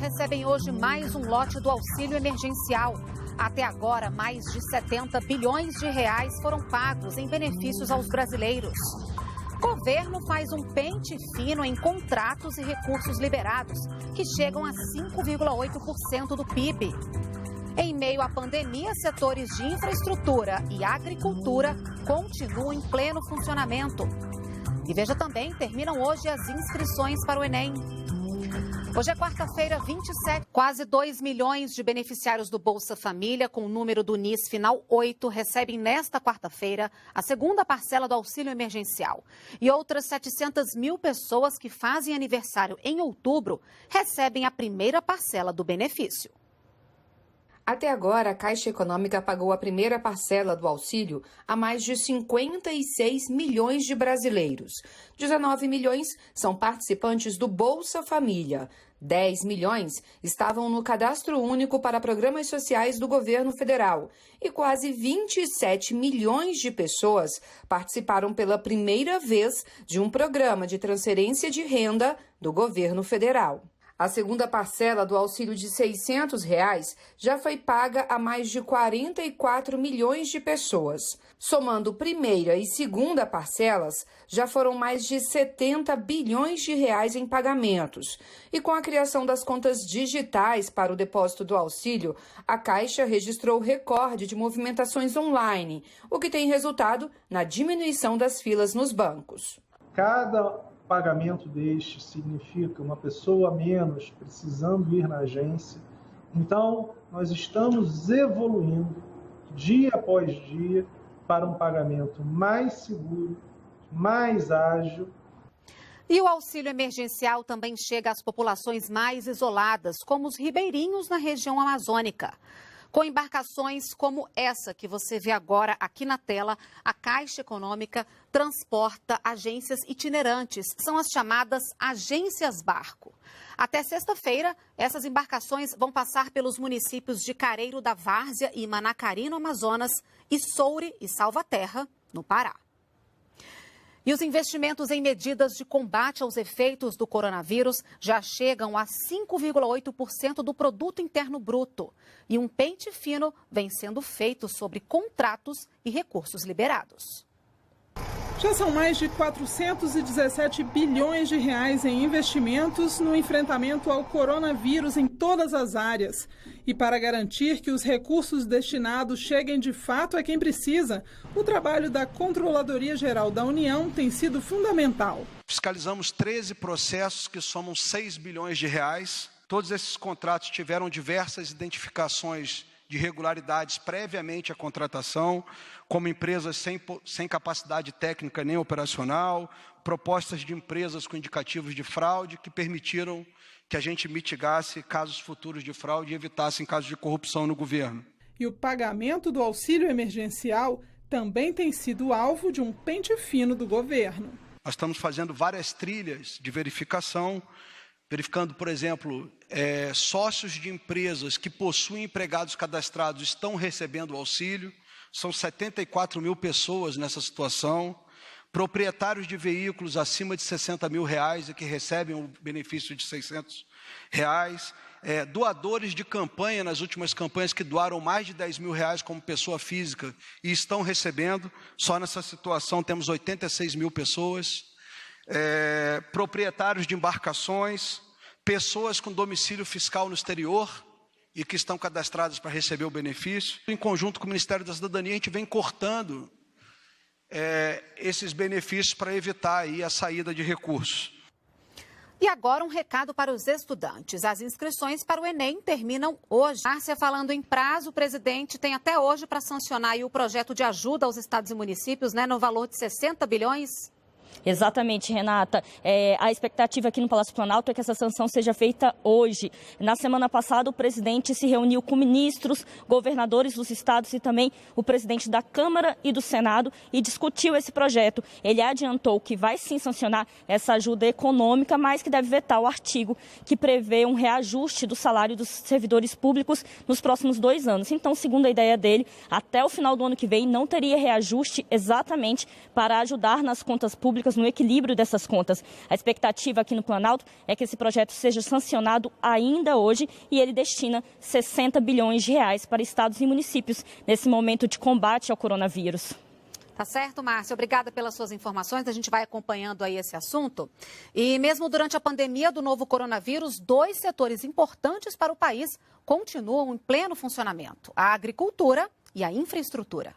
recebem hoje mais um lote do auxílio emergencial. Até agora, mais de 70 bilhões de reais foram pagos em benefícios aos brasileiros. O governo faz um pente fino em contratos e recursos liberados, que chegam a 5,8% do PIB. Em meio à pandemia, setores de infraestrutura e agricultura continuam em pleno funcionamento. E veja também, terminam hoje as inscrições para o Enem. Hoje é quarta-feira, 27. Quase 2 milhões de beneficiários do Bolsa Família, com o número do NIS final 8, recebem nesta quarta-feira a segunda parcela do auxílio emergencial. E outras 700 mil pessoas que fazem aniversário em outubro recebem a primeira parcela do benefício. Até agora, a Caixa Econômica pagou a primeira parcela do auxílio a mais de 56 milhões de brasileiros. 19 milhões são participantes do Bolsa Família. 10 milhões estavam no Cadastro Único para Programas Sociais do Governo Federal. E quase 27 milhões de pessoas participaram pela primeira vez de um programa de transferência de renda do governo federal. A segunda parcela do auxílio de R$ 600 já foi paga a mais de 44 milhões de pessoas. Somando primeira e segunda parcelas, já foram mais de 70 bilhões de reais em pagamentos. E com a criação das contas digitais para o depósito do auxílio, a Caixa registrou recorde de movimentações online, o que tem resultado na diminuição das filas nos bancos. Cada pagamento deste significa uma pessoa a menos precisando ir na agência. Então, nós estamos evoluindo dia após dia para um pagamento mais seguro, mais ágil. E o auxílio emergencial também chega às populações mais isoladas, como os ribeirinhos na região amazônica. Com embarcações como essa que você vê agora aqui na tela, a Caixa Econômica transporta agências itinerantes, são as chamadas agências barco. Até sexta-feira, essas embarcações vão passar pelos municípios de Careiro da Várzea e Manacari, no Amazonas, e Soure e Salvaterra, no Pará. E os investimentos em medidas de combate aos efeitos do coronavírus já chegam a 5,8% do produto interno bruto. E um pente fino vem sendo feito sobre contratos e recursos liberados. Já são mais de 417 bilhões de reais em investimentos no enfrentamento ao coronavírus em todas as áreas. E para garantir que os recursos destinados cheguem de fato a quem precisa, o trabalho da Controladoria Geral da União tem sido fundamental. Fiscalizamos 13 processos que somam 6 bilhões de reais. Todos esses contratos tiveram diversas identificações de irregularidades previamente à contratação, como empresas sem capacidade técnica nem operacional, propostas de empresas com indicativos de fraude que permitiram que a gente mitigasse casos futuros de fraude e evitassem casos de corrupção no governo. E o pagamento do auxílio emergencial também tem sido alvo de um pente fino do governo. Nós estamos fazendo várias trilhas de verificação, verificando, por exemplo, sócios de empresas que possuem empregados cadastrados estão recebendo o auxílio. São 74 mil pessoas nessa situação. Proprietários de veículos acima de 60 mil reais e que recebem o benefício de 600 reais. Doadores de campanha nas últimas campanhas que doaram mais de 10 mil reais como pessoa física e estão recebendo. Só nessa situação temos 86 mil pessoas. Proprietários de embarcações, pessoas com domicílio fiscal no exterior e que estão cadastradas para receber o benefício. Em conjunto com o Ministério da Cidadania, a gente vem cortando esses benefícios para evitar aí a saída de recursos. E agora um recado para os estudantes. As inscrições para o Enem terminam hoje. Márcia, falando em prazo, o presidente tem até hoje para sancionar aí o projeto de ajuda aos estados e municípios, no valor de 60 bilhões. Exatamente, Renata. A expectativa aqui no Palácio Planalto é que essa sanção seja feita hoje. Na semana passada, o presidente se reuniu com ministros, governadores dos estados e também o presidente da Câmara e do Senado e discutiu esse projeto. Ele adiantou que vai sim sancionar essa ajuda econômica, mas que deve vetar o artigo que prevê um reajuste do salário dos servidores públicos nos próximos 2 anos. Então, segundo a ideia dele, até o final do ano que vem não teria reajuste exatamente para ajudar nas contas públicas públicas no equilíbrio dessas contas. A expectativa aqui no Planalto é que esse projeto seja sancionado ainda hoje e ele destina 60 bilhões de reais para estados e municípios nesse momento de combate ao coronavírus. Tá certo, Márcia. Obrigada pelas suas informações. A gente vai acompanhando aí esse assunto. E mesmo durante a pandemia do novo coronavírus, 2 setores importantes para o país continuam em pleno funcionamento: a agricultura e a infraestrutura.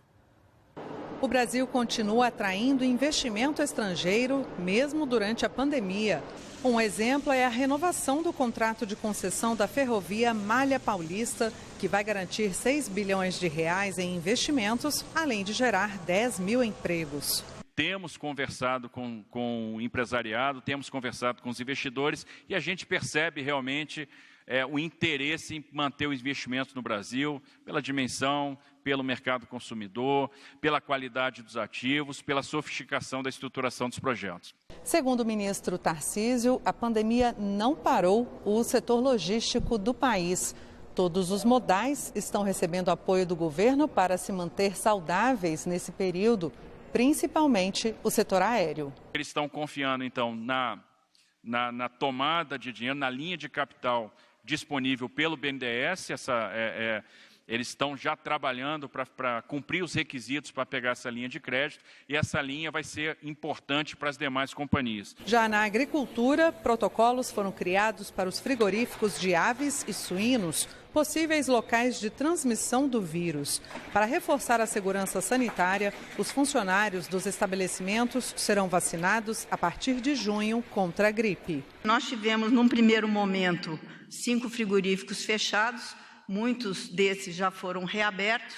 O Brasil continua atraindo investimento estrangeiro, mesmo durante a pandemia. Um exemplo é a renovação do contrato de concessão da ferrovia Malha Paulista, que vai garantir 6 bilhões de reais em investimentos, além de gerar 10 mil empregos. Temos conversado com o empresariado, temos conversado com os investidores e a gente percebe realmente o interesse em manter os investimentos no Brasil, pela dimensão, pelo mercado consumidor, pela qualidade dos ativos, pela sofisticação da estruturação dos projetos. Segundo o ministro Tarcísio, a pandemia não parou o setor logístico do país. Todos os modais estão recebendo apoio do governo para se manter saudáveis nesse período, principalmente o setor aéreo. Eles estão confiando, então, na tomada de dinheiro, na linha de capital disponível pelo BNDES. Eles estão já trabalhando para cumprir os requisitos para pegar essa linha de crédito e essa linha vai ser importante para as demais companhias. Já na agricultura, protocolos foram criados para os frigoríficos de aves e suínos, possíveis locais de transmissão do vírus. Para reforçar a segurança sanitária, os funcionários dos estabelecimentos serão vacinados a partir de junho contra a gripe. Nós tivemos, num primeiro momento, 5 frigoríficos fechados. Muitos desses já foram reabertos,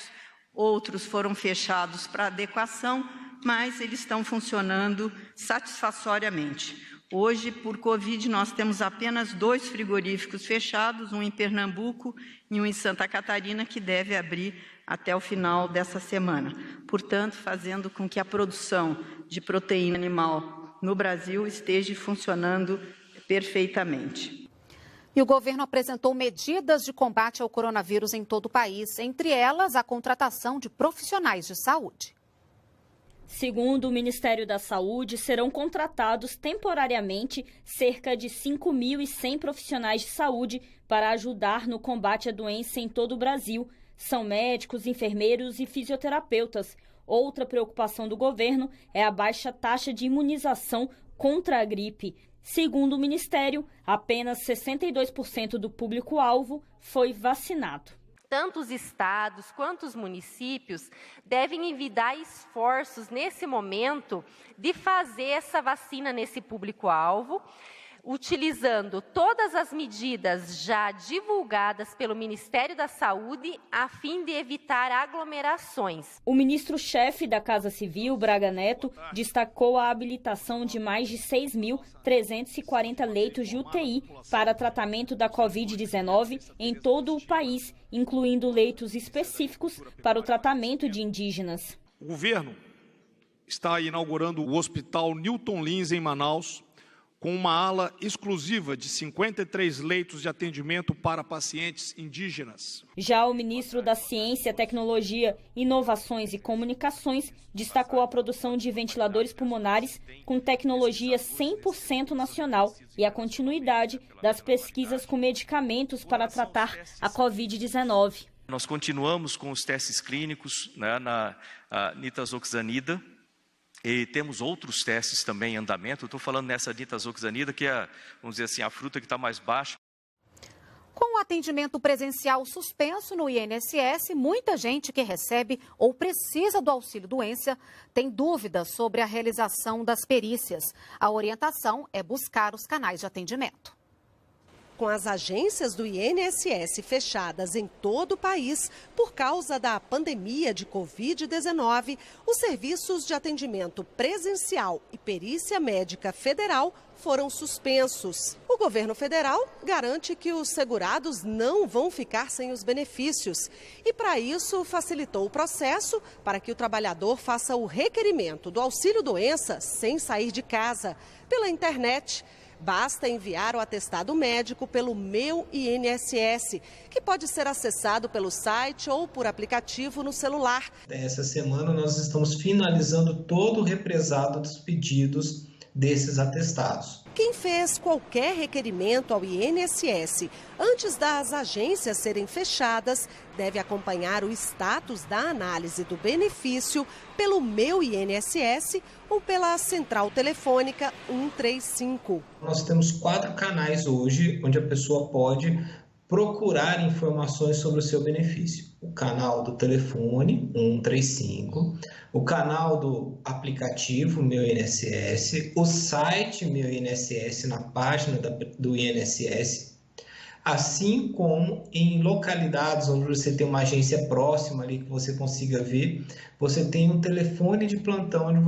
outros foram fechados para adequação, mas eles estão funcionando satisfatoriamente. Hoje, por Covid, nós temos apenas 2 frigoríficos fechados, um em Pernambuco e um em Santa Catarina, que deve abrir até o final dessa semana. Portanto, fazendo com que a produção de proteína animal no Brasil esteja funcionando perfeitamente. E o governo apresentou medidas de combate ao coronavírus em todo o país, entre elas a contratação de profissionais de saúde. Segundo o Ministério da Saúde, serão contratados temporariamente cerca de 5.100 profissionais de saúde para ajudar no combate à doença em todo o Brasil. São médicos, enfermeiros e fisioterapeutas. Outra preocupação do governo é a baixa taxa de imunização contra a gripe. Segundo o Ministério, apenas 62% do público-alvo foi vacinado. Tanto os estados quanto os municípios devem envidar esforços nesse momento de fazer essa vacina nesse público-alvo, utilizando todas as medidas já divulgadas pelo Ministério da Saúde a fim de evitar aglomerações. O ministro-chefe da Casa Civil, Braga Neto, destacou a habilitação de mais de 6.340 leitos de UTI para tratamento da Covid-19 em todo o país, incluindo leitos específicos para o tratamento de indígenas. O governo está inaugurando o Hospital Newton Lins em Manaus, com uma ala exclusiva de 53 leitos de atendimento para pacientes indígenas. Já o ministro da Ciência, Tecnologia, Inovações e Comunicações destacou a produção de ventiladores pulmonares com tecnologia 100% nacional e a continuidade das pesquisas com medicamentos para tratar a Covid-19. Nós continuamos com os testes clínicos, na nitazoxanida. E temos outros testes também em andamento. Estou falando nessa nitazoxanida, que é, vamos dizer assim, a fruta que está mais baixa. Com o atendimento presencial suspenso no INSS, muita gente que recebe ou precisa do auxílio-doença tem dúvidas sobre a realização das perícias. A orientação é buscar os canais de atendimento. Com as agências do INSS fechadas em todo o país por causa da pandemia de Covid-19, os serviços de atendimento presencial e perícia médica federal foram suspensos. O governo federal garante que os segurados não vão ficar sem os benefícios e, para isso, facilitou o processo para que o trabalhador faça o requerimento do auxílio-doença sem sair de casa, pela internet. Basta enviar o atestado médico pelo Meu INSS, que pode ser acessado pelo site ou por aplicativo no celular. Essa semana nós estamos finalizando todo o represado dos pedidos desses atestados. Quem fez qualquer requerimento ao INSS antes das agências serem fechadas deve acompanhar o status da análise do benefício pelo Meu INSS ou pela central telefônica 135. Nós temos 4 canais hoje onde a pessoa pode procurar informações sobre o seu benefício. O canal do telefone 135, o canal do aplicativo Meu INSS, o site Meu INSS na página do INSS, assim como em localidades onde você tem uma agência próxima ali que você consiga ver, você tem um telefone de plantão onde você